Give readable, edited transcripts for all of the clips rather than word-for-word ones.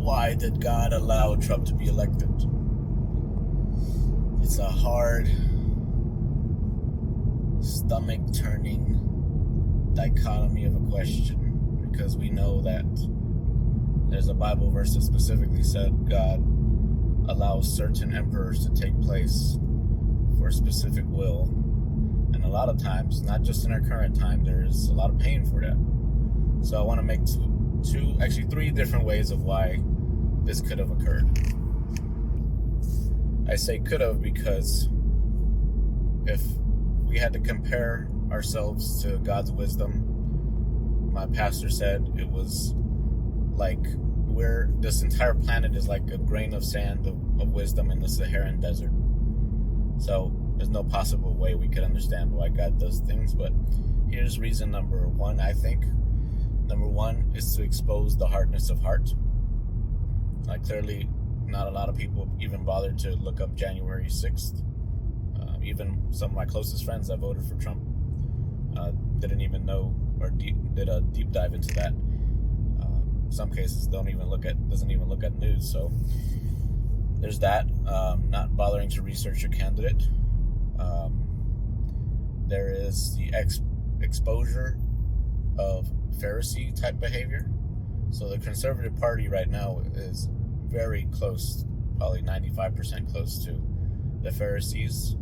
why did God allow Trump to be elected? It's a hard, stomach-turning dichotomy of a question, because we know that there's a Bible verse that specifically said God allows certain emperors to take place for a specific will. And a lot of times, not just in our current time, there's a lot of pain for that. So I want to make three different ways of why this could have occurred. I say could have because if we had to compare ourselves to God's wisdom, my pastor said it was like this entire planet is like a grain of sand of wisdom in the Saharan desert. So there's no possible way we could understand why God does things. But here's reason number one, I think. Number one is to expose the hardness of heart. Clearly, not a lot of people even bothered to look up January 6th. Even some of my closest friends that voted for Trump didn't even know or did a deep dive into that. Some cases doesn't even look at news. So there's that. Not bothering to research your candidate. There is the exposure of Pharisee type behavior. So the Conservative Party right now is very close, probably 95% close to the Pharisees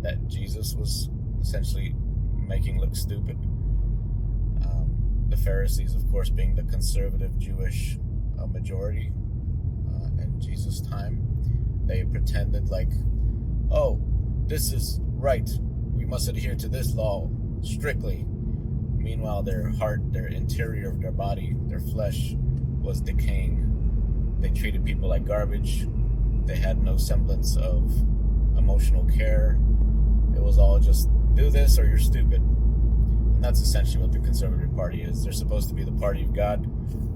that Jesus was essentially making look stupid. The Pharisees, of course, being the conservative Jewish majority in Jesus' time. They pretended like, oh, this is right, we must adhere to this law strictly. Meanwhile, their heart, their interior of their body, their flesh was decaying. They treated people like garbage. They had no semblance of emotional care. It was all just, do this or you're stupid. And that's essentially what the Conservative Party is. They're supposed to be the party of God,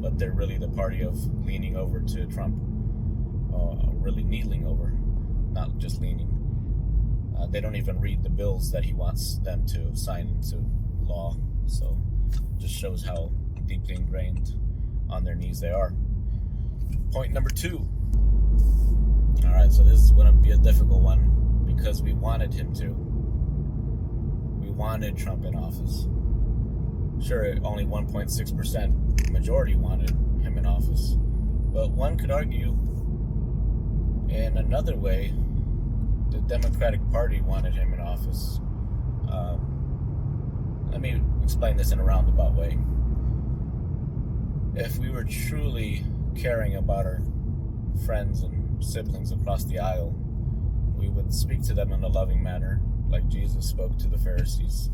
but they're really the party of leaning over to Trump. Really kneeling over, not just leaning. They don't even read the bills that he wants them to sign into law. So just shows how deeply ingrained on their knees they are. Point number two. All right, so this is going to be a difficult one because we wanted him to. We wanted Trump in office. Sure, only 1.6% majority wanted him in office. But one could argue in another way, the Democratic Party wanted him in office. Let me explain this in a roundabout way. If we were truly caring about our friends and siblings across the aisle, we would speak to them in a loving manner, like Jesus spoke to the Pharisees.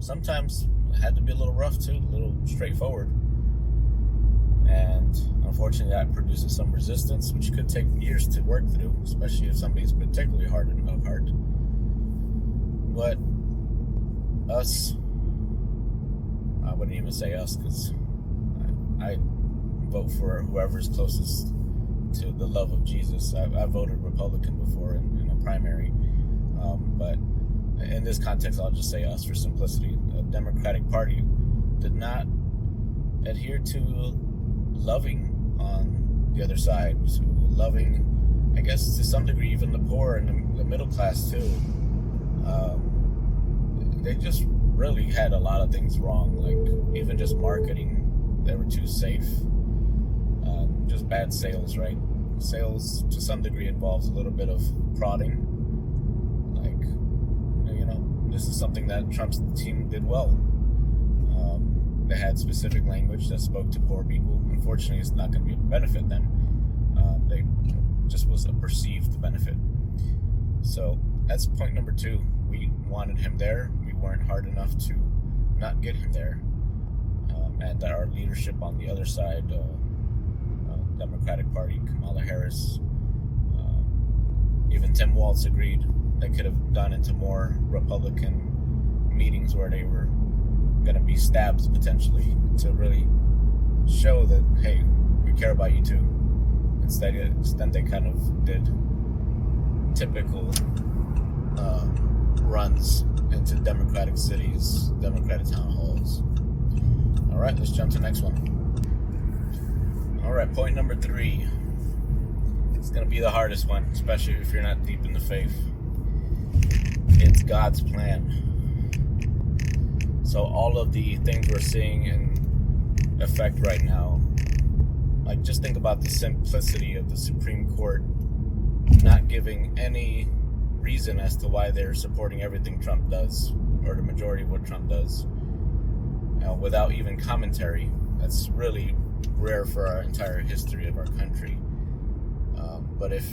Sometimes it had to be a little rough too, a little straightforward. And unfortunately, that produces some resistance, which could take years to work through, especially if somebody's particularly hard of heart. But us, I wouldn't even say us, because I vote for whoever's closest to the love of Jesus. I voted Republican before in a primary, but in this context, I'll just say us for simplicity. The Democratic Party did not adhere to loving on the other side, to loving, I guess, to some degree, even the poor and the middle class too. They just really had a lot of things wrong, like even just marketing. They were too safe. Just bad sales, right? Sales to some degree involves a little bit of prodding. This is something that Trump's team did well. They had specific language that spoke to poor people. Unfortunately, it's not going to be a benefit then. They just was a perceived benefit. So that's point number two. We wanted him there. We weren't hard enough to not get him there. And our leadership on the other side, Democratic Party, Kamala Harris, even Tim Walz agreed they could have gone into more Republican meetings where they were going to be stabbed potentially to really show that, hey, we care about you too. Instead they kind of did typical runs into Democratic cities, Democratic town halls. All right, let's jump to the next one. All Alright, point number 3. It's going to be the hardest one, especially if you're not deep in the faith. It's God's plan. So all of the things we're seeing in effect right now, like just think about the simplicity of the Supreme Court not giving any reason as to why they're supporting everything Trump does, or the majority of what Trump does, without even commentary. That's really rare for our entire history of our country. But if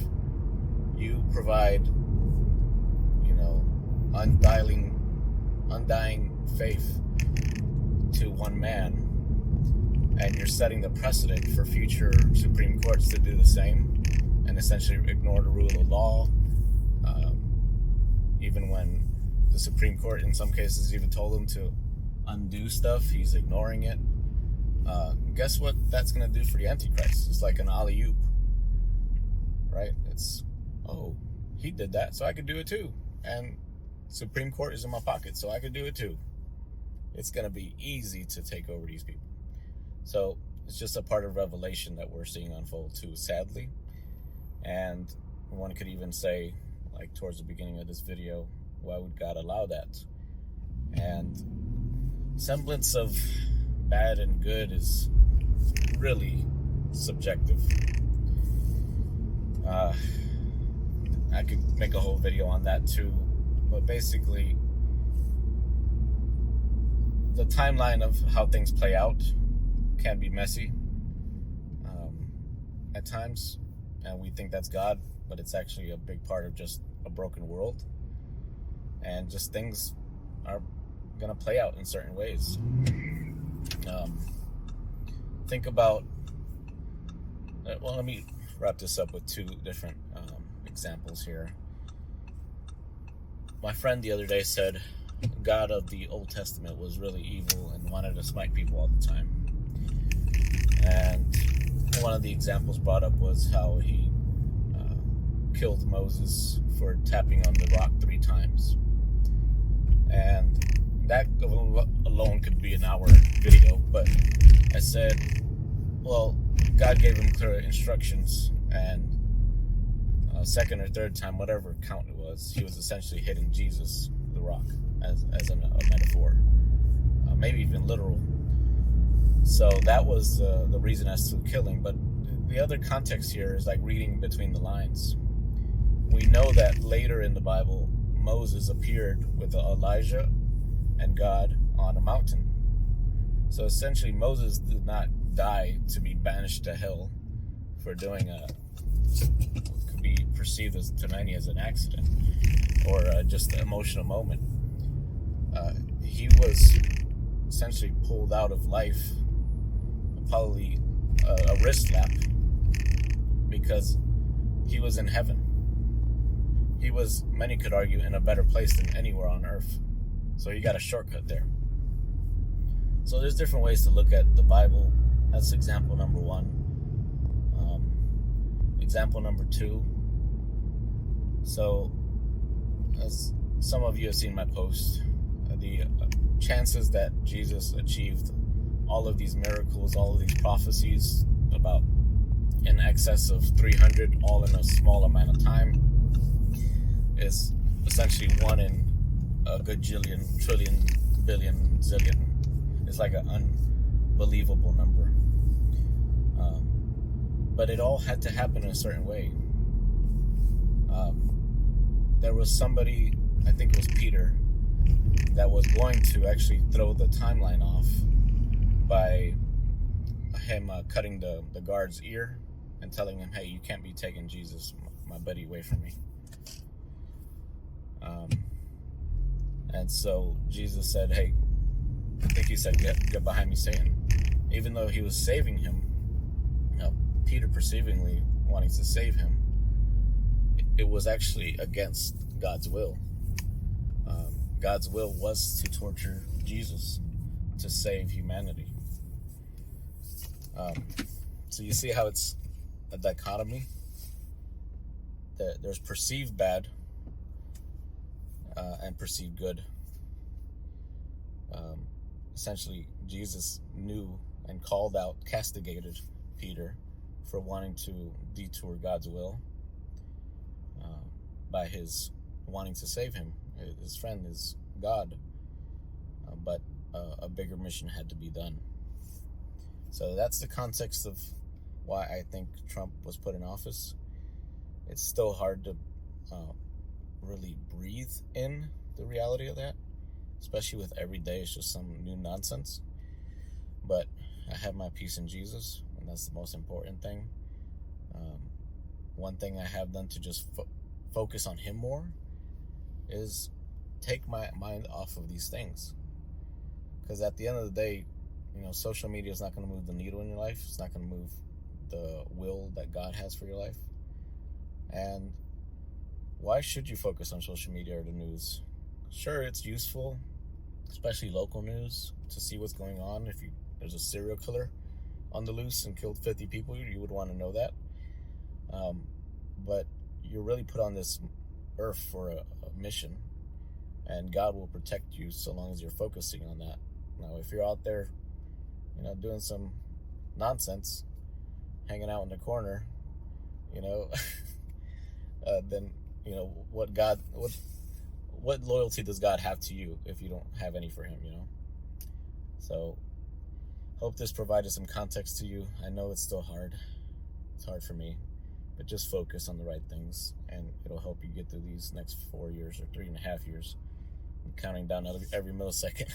you provide, undying faith to one man, and you're setting the precedent for future Supreme Courts to do the same and essentially ignore the rule of law, even when the Supreme Court in some cases even told him to undo stuff, he's ignoring it. Guess what that's going to do for the Antichrist? It's like an alley-oop, right? It's, oh, he did that, so I could do it too. And Supreme Court is in my pocket, so I could do it too. It's going to be easy to take over these people. So it's just a part of Revelation that we're seeing unfold too, sadly. And one could even say, like towards the beginning of this video, why would God allow that? And semblance of bad and good is really subjective. I could make a whole video on that too, but basically the timeline of how things play out can be messy at times, and we think that's God, but it's actually a big part of just a broken world, and just things are gonna play out in certain ways. Think about, well, let me wrap this up with 2 different examples here. My friend the other day said God of the Old Testament was really evil and wanted to smite people all the time. And one of the examples brought up was how he killed Moses for tapping on the rock 3 times. And that alone could be an hour video, but I said, well, God gave him clear instructions, and second or third time, whatever count it was, he was essentially hitting Jesus, the rock, as a metaphor, maybe even literal. So that was the reason as to killing. But the other context here is like reading between the lines. We know that later in the Bible, Moses appeared with Elijah and God on a mountain. So essentially, Moses did not die to be banished to hell for doing what could be perceived as to many as an accident or just an emotional moment. He was essentially pulled out of life, probably a wrist slap, because he was in heaven. He was, many could argue, in a better place than anywhere on earth. So he got a shortcut there. So there's different ways to look at the Bible. That's example number 1. Example number 2. So, as some of you have seen my post, the chances that Jesus achieved all of these miracles, all of these prophecies, about in excess of 300, all in a small amount of time, is essentially 1 in a gajillion, trillion, billion, zillion. It's like an unbelievable number. But it all had to happen in a certain way. There was somebody, I think it was Peter, that was going to actually throw the timeline off by him cutting the guard's ear and telling him, hey, you can't be taking Jesus, my buddy, away from me. And so Jesus said, hey, I think he said, get behind me, Satan. Even though he was saving him, Peter perceivingly wanting to save him, it was actually against God's will. God's will was to torture Jesus to save humanity. So you see how it's a dichotomy? There's perceived bad and perceived good. Essentially, Jesus knew and called out, castigated Peter for wanting to detour God's will by his wanting to save him. His friend is God, but a bigger mission had to be done. So that's the context of why I think Trump was put in office. It's still hard to really breathe in the reality of that, especially with every day it's just some new nonsense. But I have my peace in Jesus, and that's the most important thing. One thing I have done to just focus on him more is take my mind off of these things. Because at the end of the day, social media is not going to move the needle in your life. It's not going to move the will that God has for your life. And why should you focus on social media or the news? Sure, it's useful, especially local news, to see what's going on. If there's a serial killer on the loose and killed 50 people, you would want to know that. But you're really put on this earth for a mission, and God will protect you so long as you're focusing on that. Now, if you're out there, doing some nonsense, hanging out in the corner, then what loyalty does God have to you if you don't have any for him? So hope this provided some context to you. I know it's still hard. It's hard for me, but just focus on the right things, and it'll help you get through these next 4 years or 3.5 years. I'm counting down every millisecond.